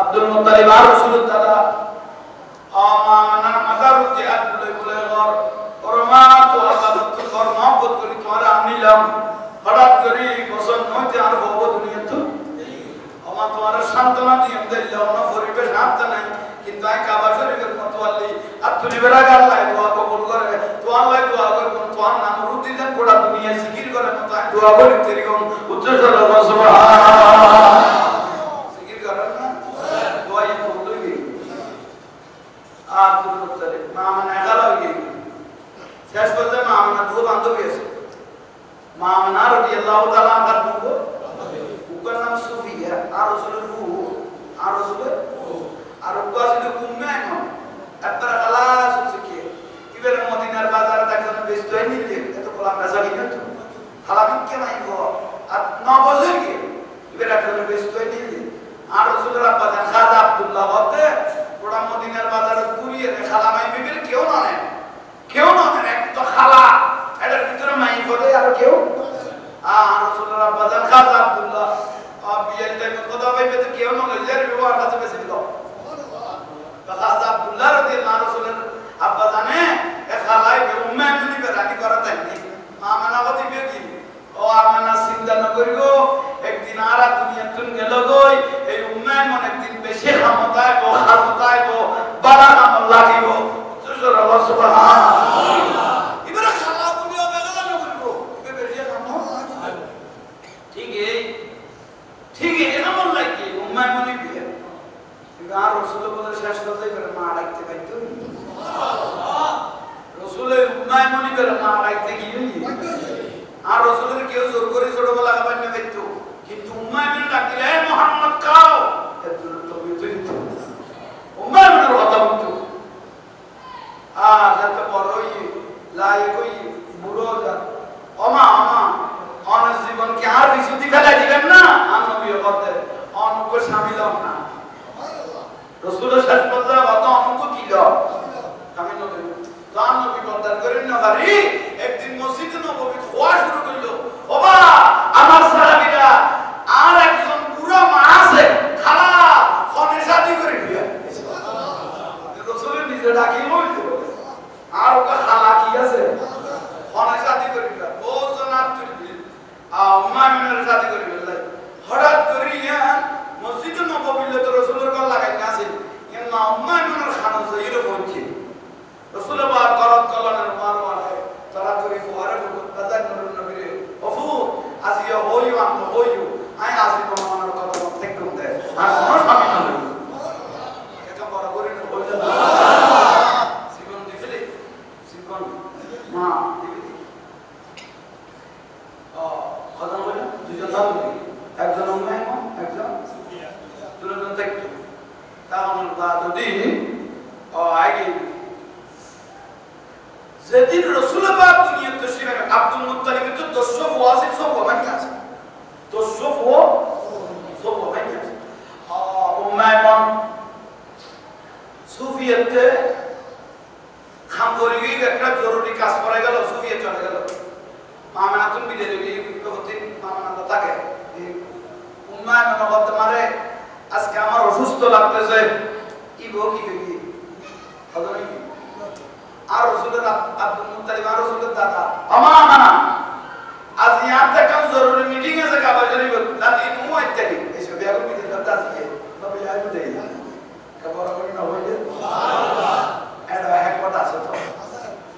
Abdul Muttalib আর রাসূলের দাদা আমানার মাথার উপরে হাত বুলাই বুলাই ঘর ওরমা তো আবাদত কর মহব্বত করি তোমার আনিলাম হঠাৎ করে বসন হইতে আর হবো দুনিয়া তো আমার তোমার সান্তনা দিয়ে দিলাম না পরিবেশ হাত নাই কিন্তু আই কাবা শরীফের মতো আল্লি আর তুমি বেরা আল্লাহ দোয়া কবুল করে তো আল্লাহ দোয়া করে কোন তোমার নাম রুটি দেন গোটা দুনিয়া জিকির করে মতো আই দোয়া করি তেরকম উচ্চ স্বরে সুবহানাল্লাহ জিকির করেন না দোয়া এই কবুল হই আব্দুল মুত্তালিব মামনা একালা হই শেষ পর্যন্ত মামনা দু বান্ধবী আছে মামনা রাদিয়াল্লাহু তাআলা আনহা দুগো উনার নাম সুফিয়া আর রাসূলের ফুফু আর রাসূলের আর ওয়াসিল উম্মে আইমান আপনারা খালাস হচ্ছে ইবের মদিনার বাজারে একজন ব্যস্ত হয়ে নিলে এত গোলাম রাজা কিনা তো খালামি কে মাইবো আর নবজের কি ইবের একজন ব্যস্ত হয়ে নিলে আর রাসূলের আব্বা জান খাজা আব্দুল্লাহ হতে ওরা মদিনার বাজারে ঘুরিয়ে খালামাই বিবির কেউ না নেন এক তো খালা এটার ভিতরে মাইবো দেয় আর কেউ আর রাসূলের আব্বা জান খাজা আব্দুল্লাহ বিয়ের টাইমে কথা পাইবে তো কেউ না লজ্জার ব্যবহার কাছে বেশি দিল খাজা আব্দুল্লাহ রাদিয়াল্লাহু আনহু রাসূলের আব্বা জানে এ খালাই বে উম্মে আমিনি বে রাখি করা তাইনি মামানা গতি বে কি ও আমানা চিন্তা ন করিগো একদিন আর দুনিয়া তুন গেল গই এই উম্মে মন একদিন বেশি ক্ষমতায় গো হাজতায় গো বড় আমল লাগিব সুবহানাল্লাহ ইবরা খালা বলিও বেগলা ন করিগো বে বেশি কাম ঠিক এই আমল লাগি উম্মে মনি বে আর রাসূল বলে শেষ করতে করে মা ডাকতে পাইতো সুবহানাল্লাহ রাসূলের উম্মায় মনি করে মা ডাকতে গিয়ে আর রাসূলের কেউ জোর করে ছোটবেলা খাবার না পাইতো কিন্তু উম্মায় মনি ডাকতে এ মুহাম্মদ খাও এত তো উম্মায় মনির কথা বলতো যত বড়ই লাই কই বুড়ো যা ওমা অনস জীবন কি আর বিশুদ্ধি ফেলা দিবেন না আর নবী বলতে অনক শামিলাম না রাসূলের শেষ পর্যন্ত কত অনক কিল আমি নবী গান নবী বলতার করেন না ভারি একদিন মসজিদে নববী খোয়া শুরু করলো ওবা আমার সাহাবীরা আর একজন বুড়া মা আছে খালা ফোনে শাদি করে দিয়া রাসূলের নিজে ডাকি বলতো আর ওকা খালা কি আছে ফোনে শাদি করে দিয়া বহুজন আর তুই উম্মামিনের শাদি করে দিল হঠাৎ করে মসজিদে নববীতে তো রাসূলের কল লাগাই না আছে ইন্না উম্মামিনের খানা জয়ীর পৌঁছে রাসূল পাক করত কলনের মারওয়ারে তারা করে ফুয়ারে বলত বাজার নবীর নবীরে ওফু আজিয়া হইও আম হইও আই আজি তোমার কথা ঠিক করে দে আর কোন স্বামী না এটা বড় করে হইল না জীবন দিলে জীবন মা দিবি কথা বলে দুজন নাম একজন উম্মায় একজন দুজন দেখতো তাহলে যদি আগে যেদিন রাসূল পাক দুনিয়া তশরীফ আব্দুল মুত্তালিব তো দশফ ওয়াসিফ সব বানাই আছে দশফ ও সব বানাই আছে উম্মায়মান সুফিয়াতে খাম করে গিয়ে একটা জরুরি কাজ করে গেল সুফিয়া চলে গেল মামনা তুমি বিদে দিবি প্রতিদিন মামনা তো থাকে উম্মায়মান বলতে মারে আজকে আমার অসুস্থ লাগতেছে ইবো কি করি কথা নাই আর রাসূলের আব্দুল মুত্তালিব আর রাসূলের দাদা আমানা আজ ইয়াতে কাম জরুরি মিটিং আছে কাবা শরীফ লাতি নু আইতালি এসে বিয়া করবি দাদা আছে তবে আইবো দেই খবর করে না হইলে সুবহানাল্লাহ এডা এক কথা আছে তো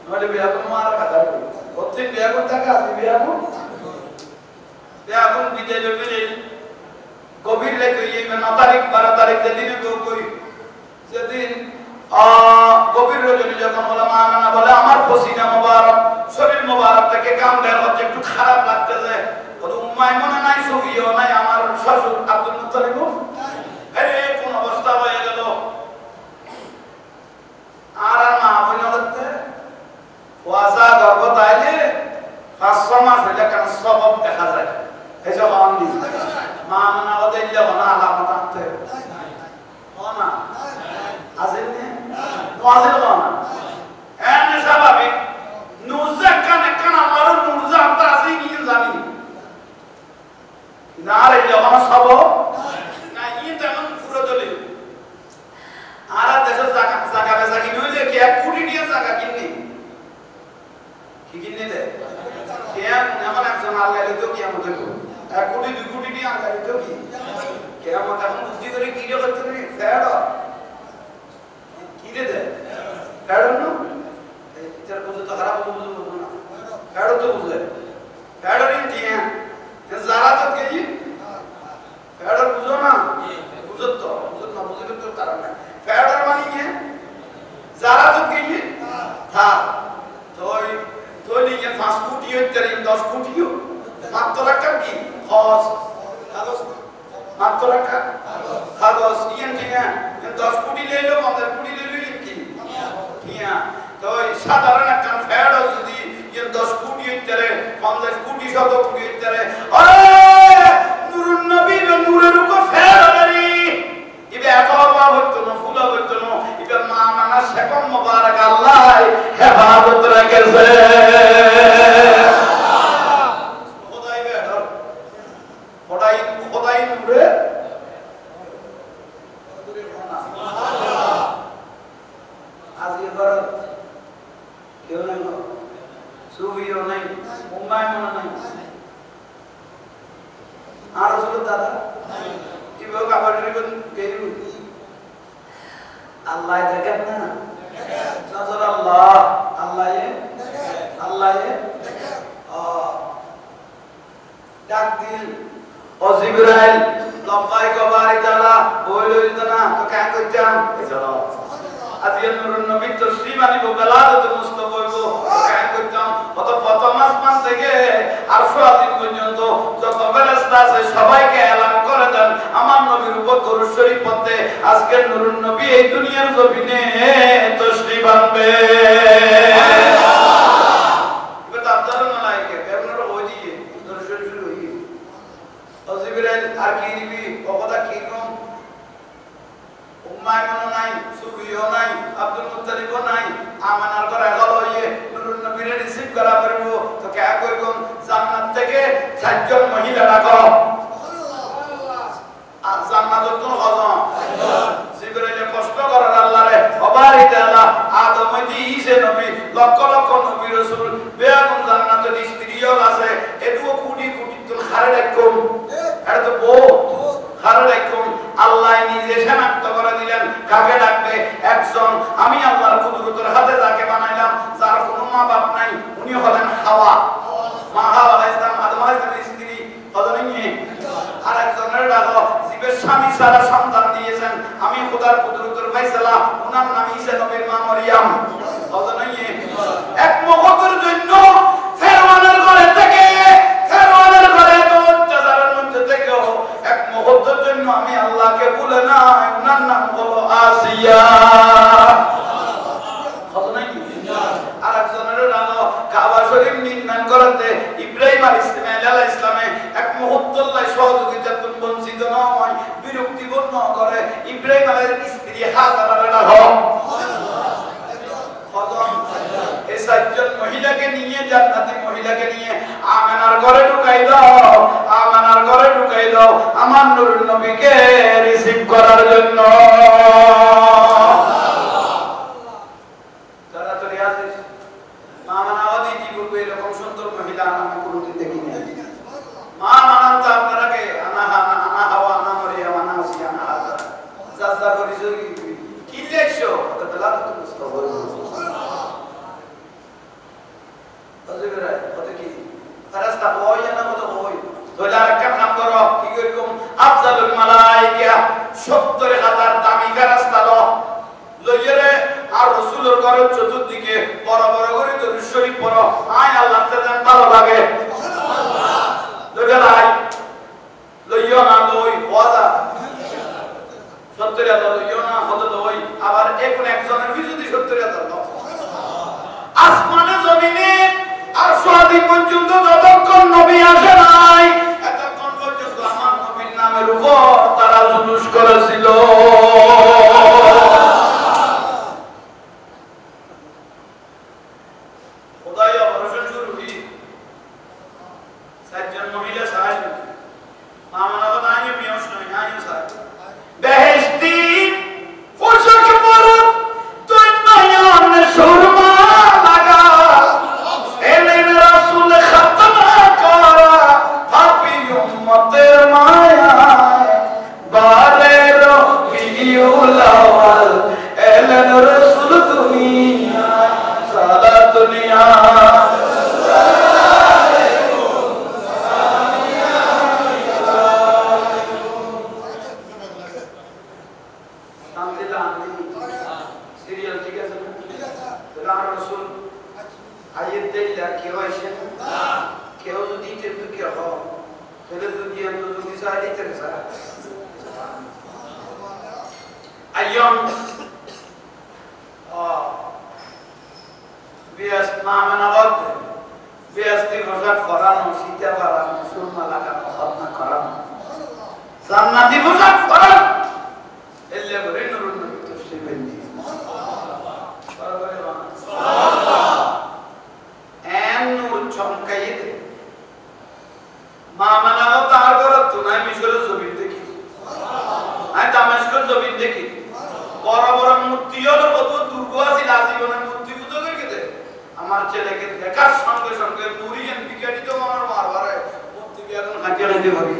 নলে বিয়া করব আর কথা কই প্রত্যেক বিয়া করতে কাজ বিয়া কোন বিদে দেবে গভীর রাতে এই 9 তারিখ 12 তারিখ যেদিনে তো কই যেদিন গভীর রজনী যখন ওলামা আমেনা বলে আমার পসিনা মোবারক শরীর মোবারক থেকে গামলের হচ্ছে একটু খারাপ লাগতেছে বলে উম্মায় মনে নাই সুফিও নাই আমার শ্বশুর আব্দুল মুত্তালিব আরে কোন অবস্থা হয়ে গেল আর মা বলতে ওয়াজা গর্ভ তাইলে 5-6 মাস হইলে কেন সবব দেখা যায় এই যে হন্দি মা আমেনা বলে ইল্লা হনা আলামত আনতে হনা আজেনে ওয়াজেল বানা এনে স্বাভাবিক নুজা কানে কানা মারুন নুজা আতা আসি কি জানি না রে যখন সব না ইন তেমন পুরো চলে বুদ্ধি করে কি রে করতে নেই ফেড কি রে দে ফেড না এটার বুঝে তো খারাপ বুঝে না ফেড তো বুঝে ফেড রিন দিয়ে যারা তো কি ফেড বুঝো না বুঝো তো বুঝো না বুঝে তো কারণ না ফেড মানে কি যারা তো কি था तो ये 5 কোটি হইতে 10 কোটিও মাত্র টাকা কি খরচ কাগজ মাত্র টাকা কাগজ ইয়েন কিনা 10 কোটি লইলো 15 কোটি লইলো কি ঠিয়া তো সাধারণ একটা ফেড যদি ইয়েন 10 কোটি হইতে 50 কোটি 100 কোটি হইতে আরে নূরুন নবী নূরের উপর ফেড আরে ইবে এত অভাব হতো না ফুলা হতো না ইবে মা মানা শেকম মুবারক আল্লাহ হেফাজত রেখেছে খোদাই নূরে আজকে ঘর কেউ নাই সুফিও নাই উম্মায়ও নাই আর রসুল দাদা কিভাবে কাবার রিবন গেরু আল্লাহ দেখেন না নজর আল্লাহ আল্লাহ ডাক দিল ও জিবরাইল লব্বাইক বারি তাআলা বইলই না তো কেন করতাম চলো আজকে নূরুন নবী তসলিম আনিব বেলাদত মুস্তাফা হইব কেন করতাম অত প্রথম আসমান থেকে আরশ আজিম পর্যন্ত যত ফেরেশতা আছে সবাইকে এলান করে দেন আমার নবীর উপর দরুদ শরীফ পড়তে আজকে নূরুন নবী এই দুনিয়ার জমিনে তশরিফ আনবে এটা আপনাদের মালায়েকা কেমন হই দরুদ শরীফ শুরু হই ও জিবরাইল আর কি দিবি কথা কি কম উম্মায়ও নাই সুফিও নাই আব্দুল মুত্তালিবও নাই আমানার ঘরে গেল ইয়ে নূরুন নবীর রিসিভ করা করব তো কে করব জান্নাত থেকে চারজন মহিলা রাখো সুবহানাল্লাহ আর জান্নাত তো হজম জিবরাইলে কষ্ট করার আল্লাহরে অবারি তাআলা আদম হইতে ঈসা নবী লক্ষ লক্ষ নবী রাসূল বেয়াগুন জান্নাতের স্ত্রীও আছে এটুকু কোটি কোটি তো খারে রাখুম এটা তো বহুত খারে রাখুম আল্লাহ নিজে শনাক্ত করে দিলেন কাকে ডাকবে একজন আমি আল্লাহর কুদরতের হাতে যাকে বানাইলাম যার কোনো মা বাপ নাই উনি হলেন হাওয়া মা হাওয়া আলাইহিস সালাম আদম আলাইহিস সালামের স্ত্রী হলেন আর একজনের ডাকো জীবের স্বামী সারা সন্তান দিয়েছেন আমি খোদার কুদরতের ফায়সালা ওনার নাম ঈসা নবীর মা মারইয়াম হলেন এক মুহূর্তের জন্য ফেরআউনের ঘরে থেকে ফেরআউনের ঘরে তো অত্যাচারের মধ্যে থেকে এক মুহূর্তের জন্য আমি আল্লাহকে ভুলে না ওনার নাম হলো আসিয়া আর একজনের নাম কাবা শরীফ নির্মাণ করতে ইব্রাহিম আলাইহিস সালামে এক মুহূর্তের সহযোগিতা বঞ্চিত নয় বিরক্তিপূর্ণ করে ইব্রাহিম আলাইহিস স্ত্রী হাজারের রাখো এই সাতজন মহিলাকে নিয়ে জান্নাতি মহিলাকে নিয়ে আমেনার ঘরে ঢুকাই দাও আমার নূরুন নবীকে রিসিভ করার জন্য তাড়াতাড়ি আসিস মা মানাওয়াদি কি বলবে এরকম সুন্দর মহিলা আমি কোনোদিন দেখিনি মা মানান তো আপনারাকে আনা হাওয়া আনা মারইয়াম আনা আসিয়া আনা হাজার যাজা করিস কি লেখছো তো বেলাদত মুস্তাফা কি ফেরেশতা হয় না কত হয় তোলা কাম নাম করো কি করিম আফজালুল মালায়েকা 70000 দামি ফেরেশতা লইরে আর রাসূলের ঘরের চতুর্দিকে বড় বড় করে দরুদ শরীফ পড়ো আয় আল্লাহর কাছে ভালো লাগে সুবহানাল্লাহ লইলাই লইও না লই ওয়াদা 70000 লইও না হতো লই আবার একজনের যদি 70000 দাও আসমানে জমিনে আর সাদি পর্যন্ত যতক্ষণ নবী আসে নাই এতক্ষণ পর্যন্ত আমার নবীর নামের উপর তারা জুলুস করেছিল খোদাই অপারেশন শুরু হই সাতজন মহিলা সাহায্য মামলা বানাই মিয়স নয় আইন সাহেব বেহেশতি পোশাক পরো তুই নয়ন সুরমা মায়ায় বারে রবিউল আউয়াল এলেন রাসূল দুনিয়া সালাত দুনিয়া সিরিয়াল ঠিক আছে না রাসূল আয়াত দিলা কেউ আসে না কেউ যদি কিন্তু কেউ হয় তাহলে দুনিয়া তো যদি সাইডে থেকে সারা আইয়ম বিয়াস মামনাগত বিয়াসতি রোজা ফরানো শীতে ফরানো সুরমা লাগানো খতনা করানো জান্নাতি রোজা ফরানো এলে বলে নুরুন নবী তফসির বেন্দি নূর চমকাই দে মামনাগত আর করত না মিশরের জমিন দেখি আর দামেস্কের জমিন দেখি বড় বড় মূর্তি হলো কত দুর্গ আছে আজীবনের মূর্তি পুজো করে দে আমার ছেলেকে দেখার সঙ্গে সঙ্গে নুরিয়ান বিজ্ঞানী তো আমার মারবারে মূর্তি এখন হাতে হাতে ভাবি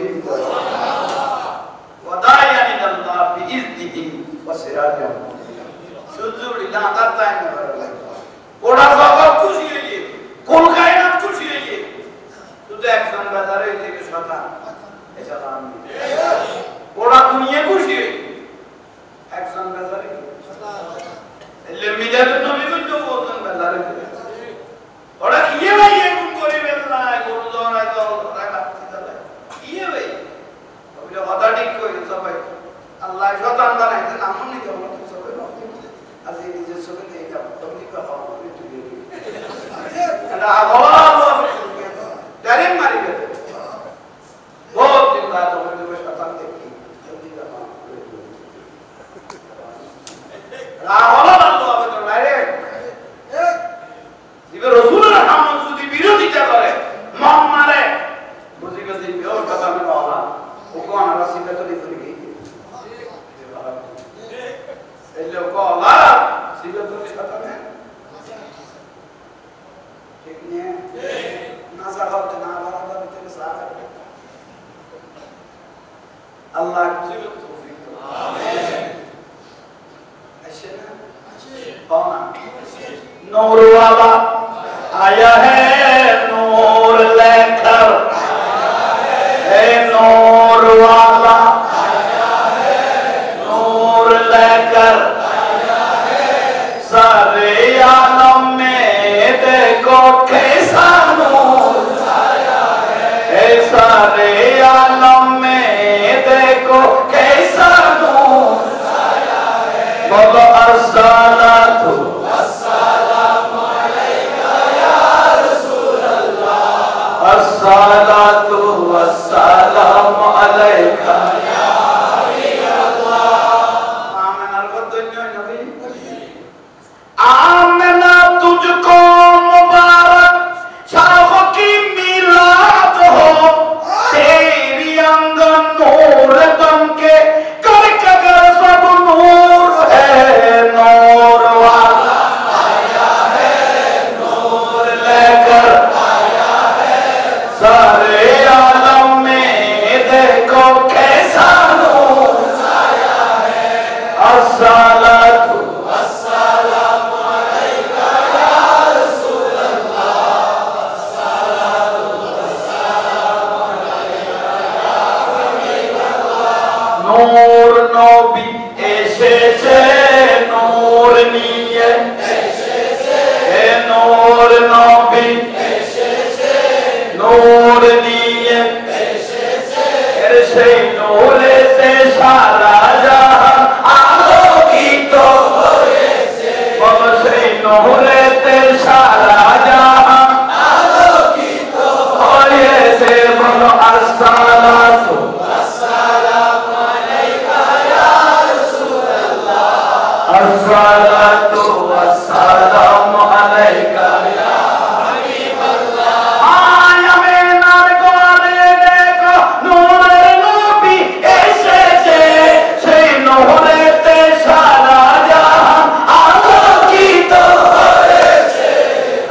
ওয়াদায়ানি আল্লাহ বিইজনিহি ওয়া সিরাজা সুজুরি না দাতায় না ওরা জগৎ খুশি হইয়ে কোন কায়নাত খুশি হইয়ে শুধু একজন বাজারে থেকে শতান এছাড়া আমি ওরা দুনিয়া খুশি হইয়ে একজন বাজারে এলে মিলাদুন নবী কইতো বলতেন বাজারে ওরা কিয়ে ভাই এরকম করিবেন না গরু জড়ায় তো ওরা বাচ্চা চলে কিয়ে ভাই তবে কথা ঠিক কই সবাই আল্লাহ শতান বানাইতে নাম নিতে হবে সবাই আজ এই নিজের সঙ্গে নেই যাব তুমি কি হবে তুমি এটা আল্লাহ ডাইরেক্ট মারিবে বহুত দিন বাদ হবে শতান দেখি জলদি যাও রাহুল আল্লাহ হবে তো ডাইরেক্ট দিবে রাসূলের হামদ যদি বিরোধিতা করে মন মারে বুঝিবে যে বিরোধ কথা আমি বলা ও কোন রাসিবে তো দিতে কি এই লোক বলা সিবে তো শতানে ঠিক নিয়ে না সাহায্য না বারাদা ভিতরে সাহায্য अल्लाह की तौफीक दे आमीन ऐसे ना कौन नूर वाला आया है नूर लेकर है नूर वाला आया है नूर लेकर आया है सारे आलम में देखो कैसा नूर आया है सारे आलम में देखो कैसा नूर आया है बोलो अस्सलातु वस्सलामु अलैका या रसूल अल्लाह अस्सलातु वस्सलामु अलैका या हबीब अल्लाह आमना को दुनिया नबी आमना तुझको मुबारक शाह की मिलाद हो तेरी अंगन नूर बन के कर कगर सब नूर है नूर वाला आया है नूर लेकर आया है सारे आलम में देखो कैसा नूर आया है अस्सलातु वस्सलामु अलैका या रसूल अल्लाह अस्सलातु वस्सलामु अलैका या हबीब अल्लाह नूर नबी এসেছে নূর নিয়ে এসেছে হে নূর নবী এসেছে নূর নিয়ে এসেছে এর সেই নূরেতে সারা জাহান আলোকিত হয়েছে বলো সেই নূরেতে সারা জাহান আলোকিত হয়েছে বলো আসসালাতু আসসালামু আলাইকা ইয়া রাসূলুল্লাহ আসসালাতু ওয়াসসালামু আলাইকা ইয়া হাবিবাল্লাহ আয়া মেনার ঘরে দেখো নূরের নবী এসেছে সেই নূরেতে সারা জাহান আলোকিত হয়েছে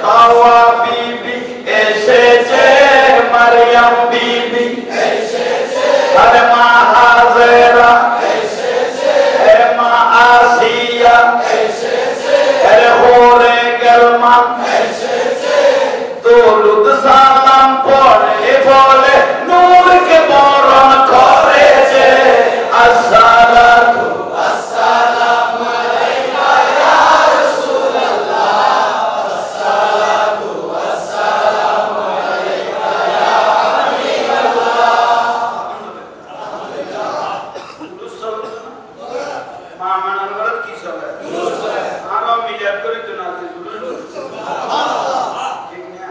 হাওয়া বিবি এসেছে মারইয়াম বিবি এসেছে আর মা হাজেরা এসেছে করে তো না সুবহানাল্লাহ ঠিক না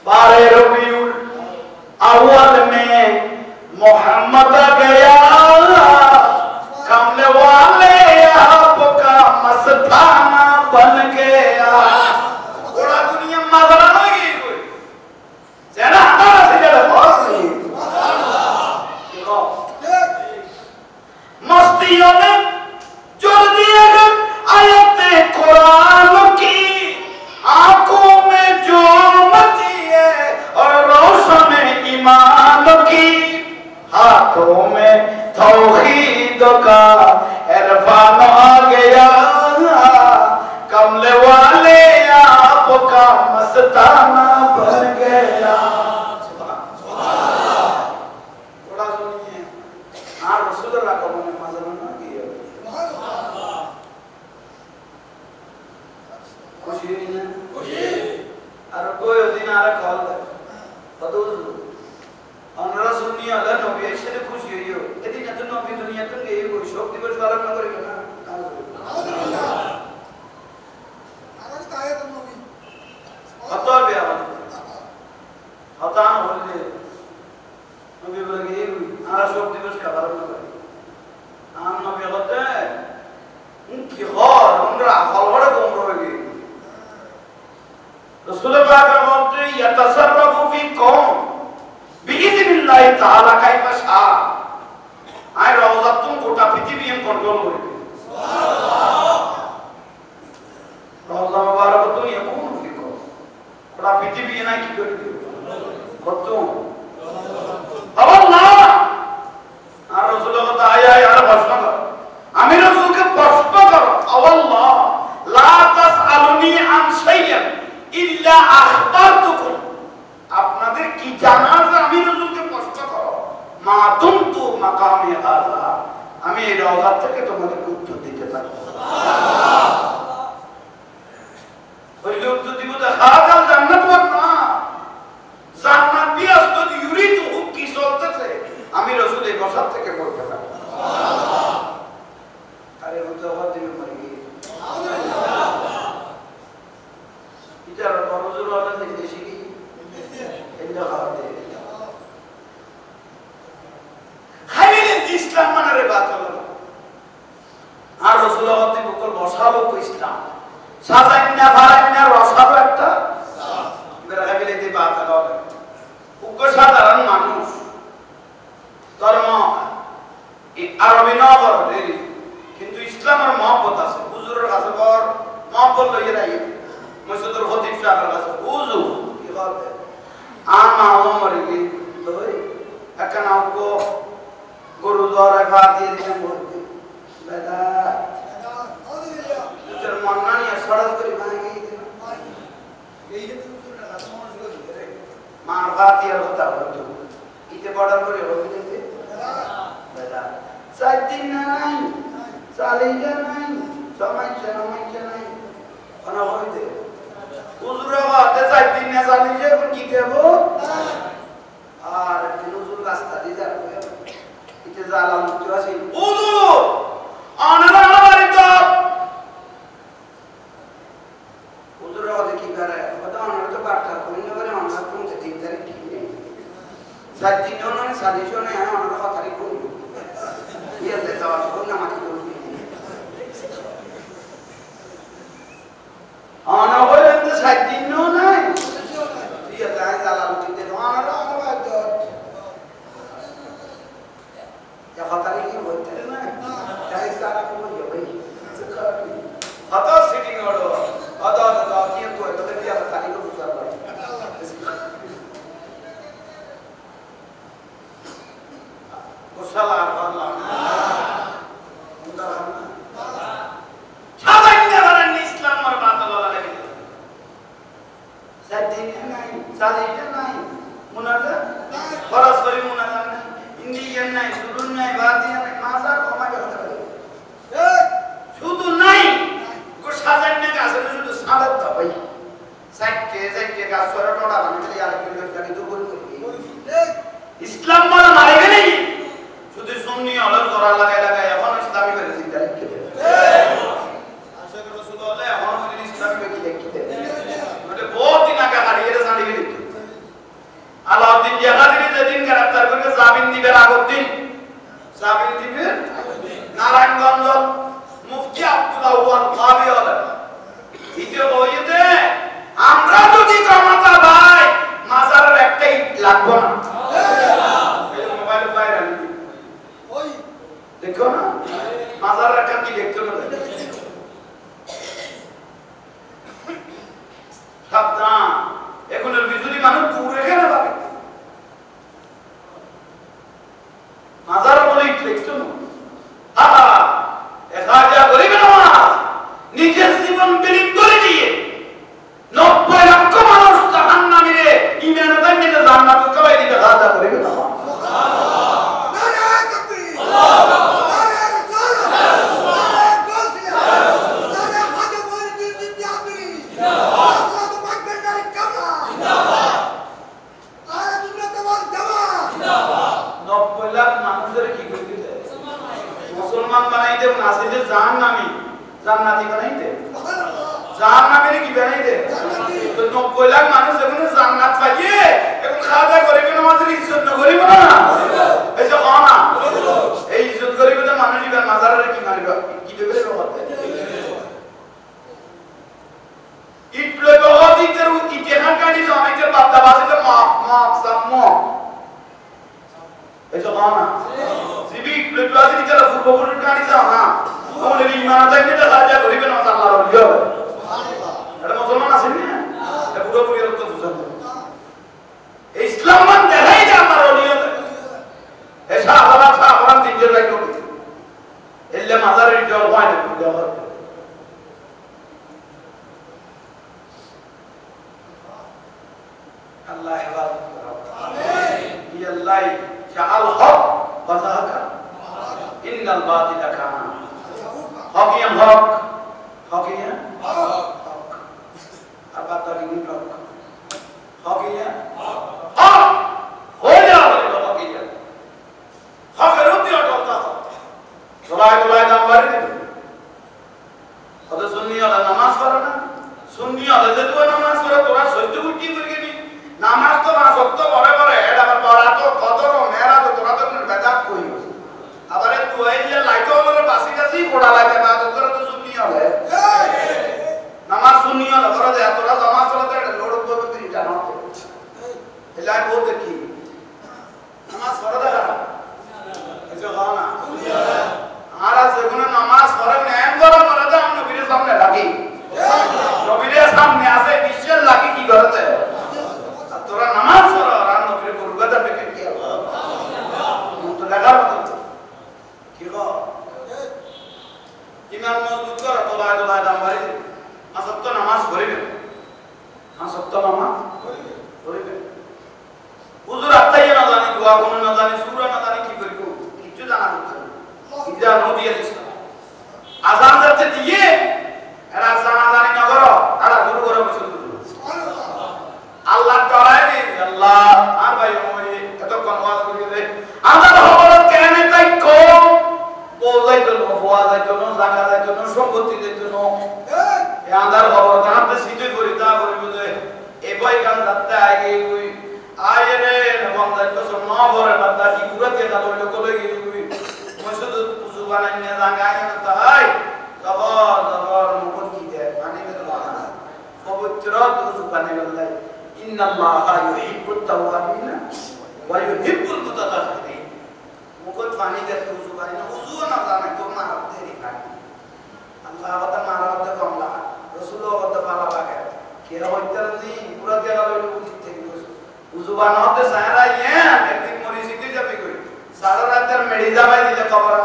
बारह रबीउल अव्वल में मोहम्मद गया कमले वाले आपका मस्ताना बन गया पूरा दुनिया मदरा नहीं कोई जना हमारा से जरा बहुत नहीं मस्तियों ने जोड़ दिए आयते कुरान की आंखों में जो और रोशन ईमान की हाथों में तौहीद का इरफान आ गया कमले वाले आपका मस्ताना बन गया थोड़ा सुनिए हाँ रसूलुल्लाह का मैंने मज़ा ना किया खुशी नहीं है खुशी और कोई दिन आ रहा कॉल कर बदल अनरा सुन्नी अल्लाह नबी ऐसे खुशी हुई हो यदि न तो नबी दुनिया तुम गए कोई शोक दिवस वाला ना करेगा ना आवाज का है तुम नबी हता भी आवाज हता न बोले नबी बोले ये आरा शोक दिवस का वाला ना करे आम नबी कहते हैं उनकी खौर उनरा हलवड़ घूम रहे रसूलुल्लाह का बोलते यतसर्रफु फी कौम बिइज़्निल्लाह ताला काइफा शा आय रोजा तुम गोटा पृथ्वी हम कंट्रोल করে সুবহানাল্लाह रोजा मुबारक तो ये कौन फिको गोटा पृथ्वी ना की করে দিও কত আল্লাহ আর রাসূলুল্লাহ তা আয়া আর প্রশ্ন কর আমি রাসূলকে প্রশ্ন কর আল্লাহ লা তাসআলুনি আন শাইয়্যান ইল্লা আখবারতুকুম আপনাদের কি জানার আমি রাসূলকে প্রশ্ন করো মা তুমতু মাকামে হাযা আমি এই রওজা থেকে তোমাদের উত্তর দিতে পারি সুবহানাল্লাহ ওই লোক তো দিব তো হাজাল জান্নাত ওয়াত না জান্নাত বিয়াস্ত ইউরিদু কি চলতেছে আমি রাসূল এই বসার থেকে বলতে পারি সুবহানাল্লাহ আরে মুতাওয়াদ দিবে মরে গিয়ে সুবহানাল্লাহ इधर बरोजर वाला ने देशी की इंदा खाते खाइले इस्लाम मानारे बात হলো আর রাসূলুল্লাহ তে বকল বসালো তো ইসলাম সাজাইনা ফারাইনা রসালো একটা মেরা খাইলে দি বাত হলো উগ্র সাধারণ মানুষ ধর্ম আরবি না বলে কিন্তু ইসলামের মহব্বত আছে হুজুরের কাছে বড় মহব্বত লইয়া রাই মসজিদের খতিব সাহেবের কাছে হুজুর কি বলতে আমা ওমর কি তো এখন আমকো গুরুদ্বারা ফাতি দিয়ে বলতে বেটা তোর মন্না নিয়ে সড়ক করে ভাঙি এই যে তুই না সমঝ করে মা ফাতি আর কথা বলতো ইতে বড় করে হবে দেখতে বেটা সাদিন নাই চালিয়ে নাই সময় নাই ana hoide হুজুরা বাতে সাদিন না চালিয়ে কোন কি দেব আর দিন হুজুর রাস্তা দিয়ে যাবে ইতে জালাল তো আছে হুজুর আনারা বাড়ি তো হুজুরা বাতে কি করে ওটা আনারা তো বাটা কোন না করে আমরা কোন যে 3 তারিখ ঠিক নেই সাদিন না সাদিশো না আমরা কথা তারিখ কোন ইয়াতে যাওয়া কোন না মাটি করবি ana hoye তো সাদিন না নাই ইয়া তাই জালাল দিতে আনারা বাদ ya fatari ki bolte na tahi sara ko yo bhai hata sitting odo ada ki to to de ya fatari ko usar ba kusala Allah mundar hamna sabanya baran islam mar baat wala lagi sadin nai sadin nai munada parasari munada Indian नहीं सुदूर नहीं भारतीय नहीं माज़ार comma क्या होता है सुदूर नहीं कुछ साजन ने क्या असर सुदूर सालत था भाई सेक्टे का स्वरा टोड़ा बने के लिए यार किलो जाके तो बोल इस्लाम माना मारेगा नहीं सुदूर सुन्नी अलग जोरा लगाए लगाए अपन इस्लामी में रसीद डालेंगे রাজনীতিবিদ নারায়ণগঞ্জ মুফতি আব্দুল্লাহ ওয়াল কাবি হলেন দ্বিতীয় বইতে আমরা যদি ক্ষমতা পাই মাজারের একটা ইট লাগবে না এই মোবাইল বাইরে আনি ওই দেখো না মাজারের একটা কি দেখতে না সাবধান এখন বিজুলি মানুষ পুরে গেলে পাবে মাজার বলে ইট দেখতো না এখাজা গরিব নামাজ নিজের জীবন বিলীন করে দিয়ে 90 লক্ষ মানুষ জাহান্নামে ঈমান আদায় নিতে জান্নাতে কবে দিতে খাজা গরিব নামাজ নারে তাকবীর আল্লাহু আকবার নারে রিসালাত নারে গাছিয়া নারে খাজা গরিব জিন্দাবাদ জিন্দাবাদ আল্লাহু আকবার নারে কামা জিন্দাবাদ আরে জিন্দাবাদ জামাত জিন্দাবাদ 90 লাখ মানুষের কি করে দিতে মুসলমান বানাইতে নাসিদে জাহান্নামী জান্নাতি বানাইতে জাহান্নামীরে কি বানাইতে তো 90 লাখ মানুষ যখন জান্নাত পাইয়ে এখন খাজা গরিব নামাজের ইজ্জত না করিব না এই যে না এই ইজ্জত করিব তো মানুষ ইবার মাজারে কি মারিব কি দেবে করতে ইটলে বহুত ইতের ইতিহাস কাটি অনেকের বাপদা বাসিতে মাপ সাম্মো এই যে না সিবি ইটলে বাসি দিতে পূর্বপুরুষ কাটি যাও না ওদের ঈমান আদায় নিতে খাজা গরিব নামাজ আল্লাহর ওলি হবে এটা মুসলমান আছে না এটা পুরোপুরি তো বুঝান ইসলাম মান দেখাই যে আল্লাহর ওলি হবে এসা আল্লাহ সাহাবান তিনজন লাইক হবে এলে মাজারের জল হয় না দেওয়া আল্লাহ হেফাজত করো আমিন ইয়াল্লাহ জাআল হক ওয়া যাহাকা ইন্নাল বাতিলা কানা হকিয়াম হক হকিয়া হক আর বাদা কি হক হকিয়া হক হয়ে যাবে হকিয়া হকের উপরে অটলতা দোলায় দাম বাড়ি দেবে ওদের সুন্নি ওরা নামাজ পড়ে না সুন্নি ওরা যে তুই নামাজ পড়ে তোরা সহ্য করতে পারবি না নামাজ তো না সত্য বড় বড় এটা আবার বড় তো কদর ও মেরা তো তোরা তো বেদাত কই আবার তুই এলে লাইটো হলে বাসি কাছি পড়া লাগে না তো তোরা তো সুন্নি হবে নামাজ সুন্নি হলে বড় যে তোরা নামাজ পড়তে লোড করবে তুই জানো এলাই বহুত দেখি নামাজ পড়া দেখা এটা হয় না আর যেগুলো নামাজ পড়ে নেন বড় বড় তো আমরা নবীর সামনে লাগি নবীর সামনে আসে বিশ্বের লাগি কি করতে তোরা নামাজ পড়ো আর নবীর গুরুগাদা পেকে কি আল্লাহ তো লাগা কি গো ইমান মজবুত কর দোলায় দাম বাড়ি আসত্য নামাজ পড়িবে আসত্য নামাজ পড়িবে হুজুর আত্মাই না জানি দোয়া কোন না জানি সূরা না জানি কি করিব কিছু জানা করতে ইজা নবী ইসলাম আযান করতে দিয়ে এরা জানা জানি না করো আর গুরু করে বসে সুবহানাল্লাহ আল্লাহ ডরায় নি আল্লাহ আর ভাই ওই এত কনওয়াজ করি দে আল্লাহ হবল কেন তাই কম বলাই তো ফওয়াজাই তো জাকাতাই তো সম্পত্তি দে তো এই আন্দার খবর জানতে সিধে করি তা করিব দে এই বই গান যাতে আগে ওই আয় রে বন্দাই তো সব ভরে বাদা কি পুরাতে গেল লোক লাগি ওই মসজিদ উযু বানাই না জায়গায় না তাই জবর মুকুট কি দে পানি দে না পবিত্র উযু বানাই আল্লাহ ইন্নাল্লাহা ইউহিব্বুত তাওয়াবিন ওয়া ইউহিব্বুল মুতাতাহহিরিন মুকুট পানি দে উযু বানাই না উযু না জানে তো মারব দেরি খায় আল্লাহ ওয়া তাআলা মারব দে কমলা রাসূলুল্লাহ ওয়া তাআলা লাগে কে হইতারনি পুরাতে গেল লোক থেকে উযু বানাতে সারা ইয়া একদিন মরিসিতে যাবে কই সারা রাতের মেডি যাবাই দিলে কবর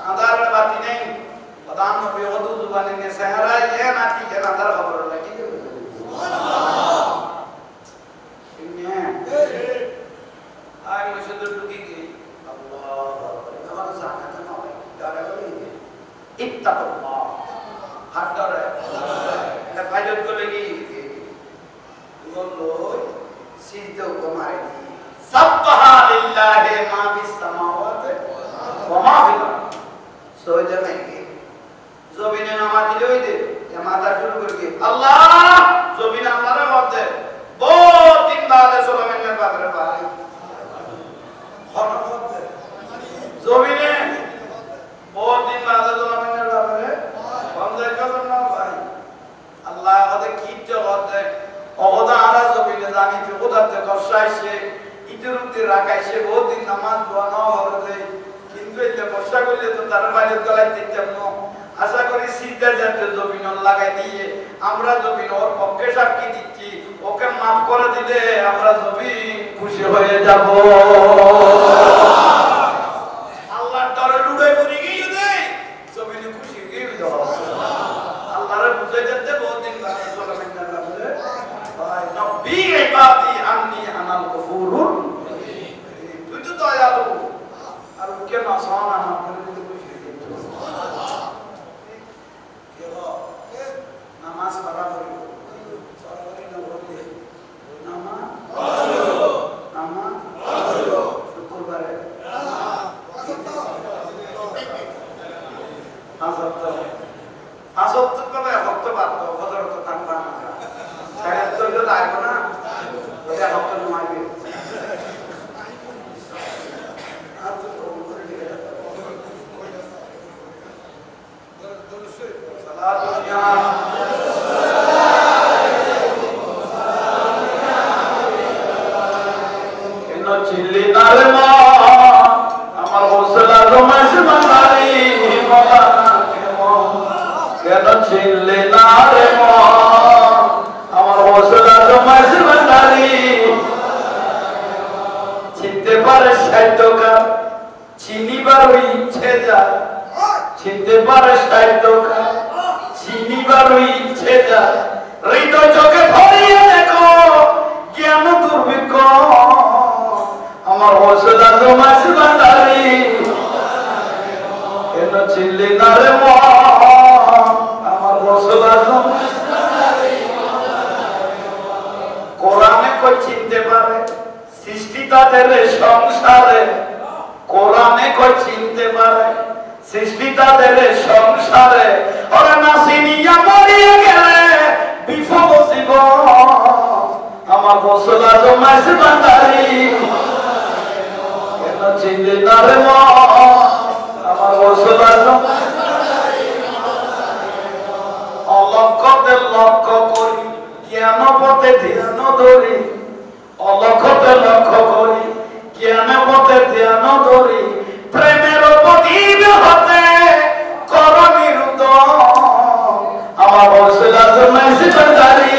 আন্ধার বাতি নেই প্রধান নবী উযু বানানে সারা ইয়া নাতি কে আন্ধার খবর লাগি সুবহানাল্লাহ ইন্নে আই মসজিদ ঢুকি গই আল্লাহু আকবার আমার জানাতে না হয় ডারে বলি ইত্তাকুল্লাহ হাত ধরে এটা ফায়দা করে কি বললো সিজদা কুমারে সাবহা লিল্লাহি মা ফিস সামাওয়াতি ওয়া মা ফিল আরদ সোজা নাকি জমিনে নামাজ দিলেই দে মাথা শুরু করবি আল্লাহ জমিনে আল্লাহর মধ্যে বহুত দিন বাদে সুলাইমানের বাগরে ভাই হঠাৎ আইসে বহুত দিন নামাজ দোয়ানো হলো দেয় কিন্তু এটা বর্ষা করলে তো তার বাইরে গলায় দিতাম না আশা করি সিদ্ধা যাতে জমিন লাগাই দিয়ে আমরা জমিন ওর পক্ষে সাক্ষী দিচ্ছি ওকে মাফ করে দিলে আমরা জমিন খুশি হয়ে যাব আল্লাহর দরে লুড়ে পড়ে গিয়ে দেয় জমিনে খুশি হয়ে যাব আল্লাহরে বুঝাই দিতে বহুত দিন লাগে চলে না বুঝে ভাই নবী ইবাদি আন্নি আনাল গফুরুর তুই তো দয়ালু আর কেন সানা না করে দিতে খুশি হয়ে যাব নামাজ পড়া করি সরকারি না বলতে নামাজ শুক্রবারে আসত করে হতে পারতো ফজর তো থাকবা না সাড়ে তো লাগবে না এটা হতে মারবে আর তো করে দিলে চিল্লি নারে মা আমার হোসলা জমাইস বাঙালি কেন চিল্লি নারে মা আমার হোসলা জমাইস বাঙালি চিনতে পারে সাহিত্যকার চিনিবার ইচ্ছে যায় চিনতে পারে সাহিত্যকার চিনিবার ইচ্ছে যায় হৃদয় চোখে ধরিয়ে দেখো জ্ঞান দুর্ভিক্ষ আমার হোসলা জমাইস বাঙালি কেন চিল্লি নারে মা আমার হোসলা জমাইস কোরআনে কই চিনতে পারে সৃষ্টি তাদের সংসারে কোরআনে কই চিনতে পারে সৃষ্টি তাদের সংসারে ওরা না চিনিয়া মরিয়ে গেলে বিপদ জীবন আমার হোসলা জমাইস বাঙালি কেন চিনলি না রে মা আমার হোসলা জমাইস অলক্ষতে লক্ষ্য করি জ্ঞান পথে ধ্যান ধরি অলক্ষতে লক্ষ্য করি জ্ঞান পথে ধ্যান ধরি প্রেমের প্রদীপ হতে কর নিরুদ্ধ আমার হোসলা জমাইস বাঙালি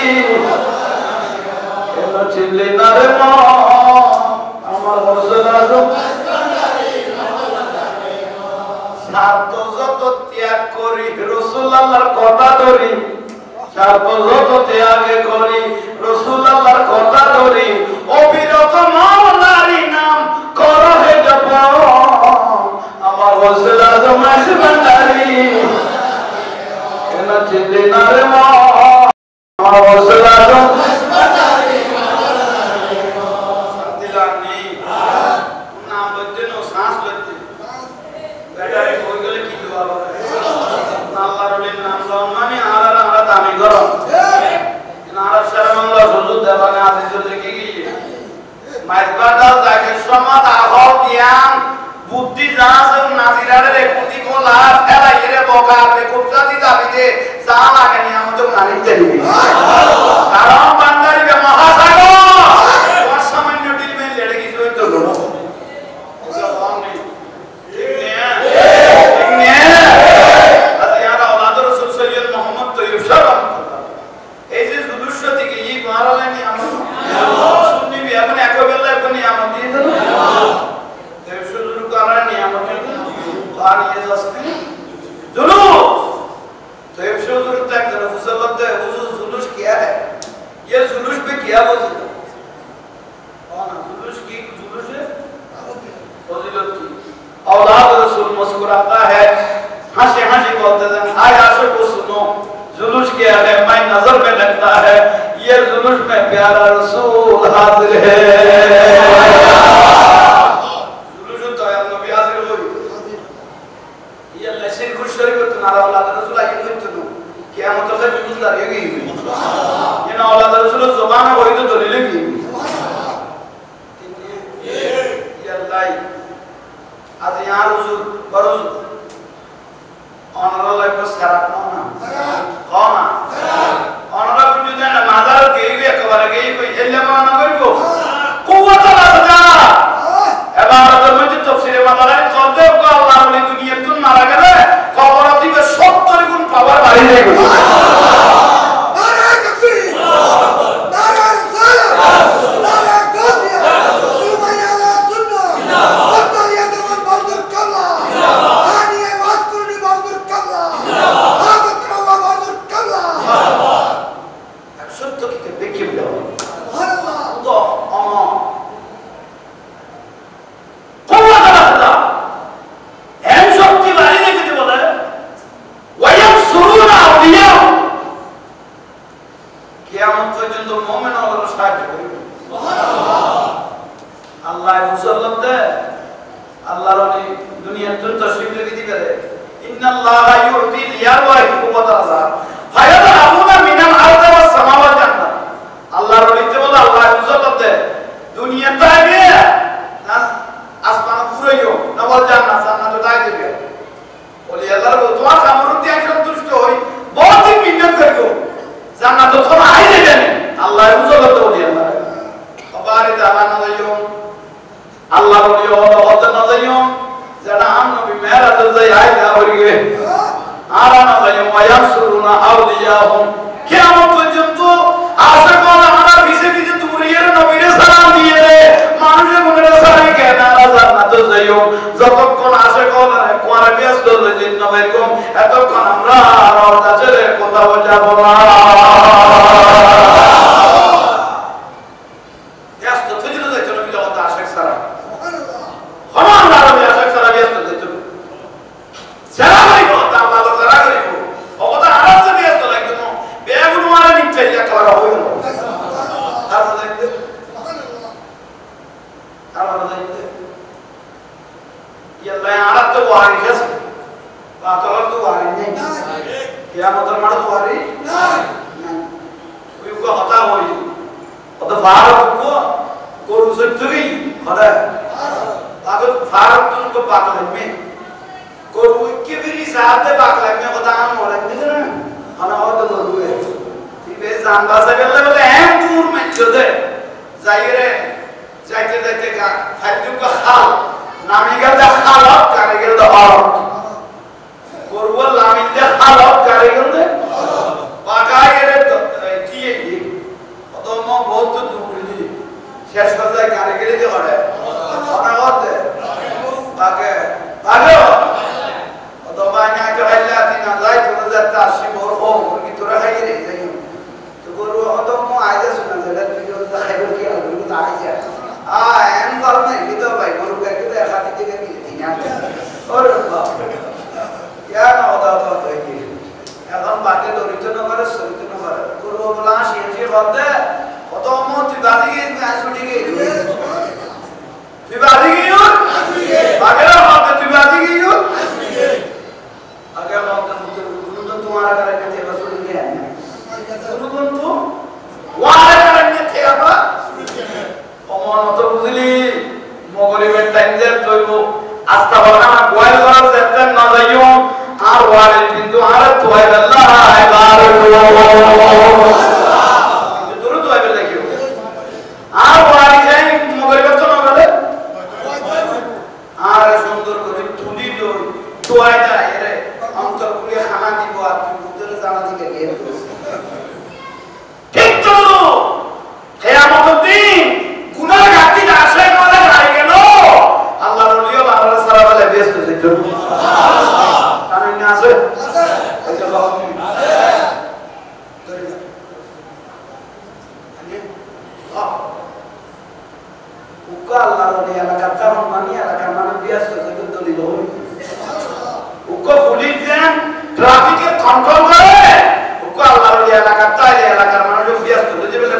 কেন চিনলি না রে মা আমার হোসলা জমাইস স্বার্থ যত ত্যাগ করি রাসূল আল্লাহর কথা ধরি স্বার্থ যত ত্যাগ করি রাসূল আল্লাহর কথা ধরি অবিরত মাওলারি নাম কর হে জপ আমার হোসলা জমাইস বাঙালি কেন চিনলি না রে মা আমার হোসলা জমাইস বাঙালি শান্তিলানি নাম বলতে না শ্বাস লইতে বেটারে কই গেলে কি হবে আল্লাহর নাম লও মানে আর দামি করো নারা শরমাল্লাহ হুজুর দেবানে আজিজুল লিখে গিয়ে মাইজবাদাল যাকে সমাদ আহল জ্ঞান বুদ্ধি জাহাজ নাজিরারে কুতি কোলা ফেলাইরে বগাতে কুপজাতি দাবিতে যা লাগে নি আমাদের নারীতে দিবি কারণ বান্দারি বে মহাসাগর তোমার সামান্য ডিলমেন লেড়ে কিছু হইতো না ওটা বাম নেই ঠিক নেই আজ ইয়ারা ওলাদ রাসূল সৈয়দ মোহাম্মদ তৈয়ব সাহেব এই যে জুলুস থেকে এই মারালে নি আমরা শুননি এখন একবেলা এখন নিয়ামত দিয়ে দেন দেড়শো জুলুস করার নিয়ামত আর ये जाते जुलूस तो ये जुलूस तक रसूल बोलते हैं जुलूस क्या है ये जुलूस पे क्या बोलते हैं कौन जुलूस की जुलूस है फजीलत की औलाद रसूल मुस्कुराता है हंसी हंसी बोलते हैं आय आशो को सुनो जुलूस क्या है मैं नजर में लगता है ये जुलूस में प्यारा रसूल हाजिर है जुलूस तो है नबी हाजिर हो ये लशीर खुश शरीफ तो नारा औलाद रसूल आई नहीं तो कियामत तक जुलूस रहेगी ये ना औलाद रसूल जुबान में वही तो दलील की ये अल्लाह आज यहाँ हुजूर बरोज অনরা লাইফস খারাপ না কমা অনরা বুঝু না মাজার গেই একেবারে গেই কই এলে মানা করিব কুওয়াত আল্লাহ এবারে মধ্যে তাফসীরে মাদারাত কদে কো আল্লাহ ওলি দুনিয়ার তুন মারা গেলে কবর দিবে 70 গুণ পাওয়ার বাড়ি যায় নারে তাকবীর নারে সালাত নারে গাজিয়া সুমাইয়া সুন্নাহ আতারিয়া দেওয়ান বরদুর কাল্লা আনিয়ে ওয়াজকুরনি বরদুর কাল্লা আবাদ রাওয়া বরদুর কাল্লা সত্য কি দেখে দাও সুবহানাল্লাহ তো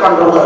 control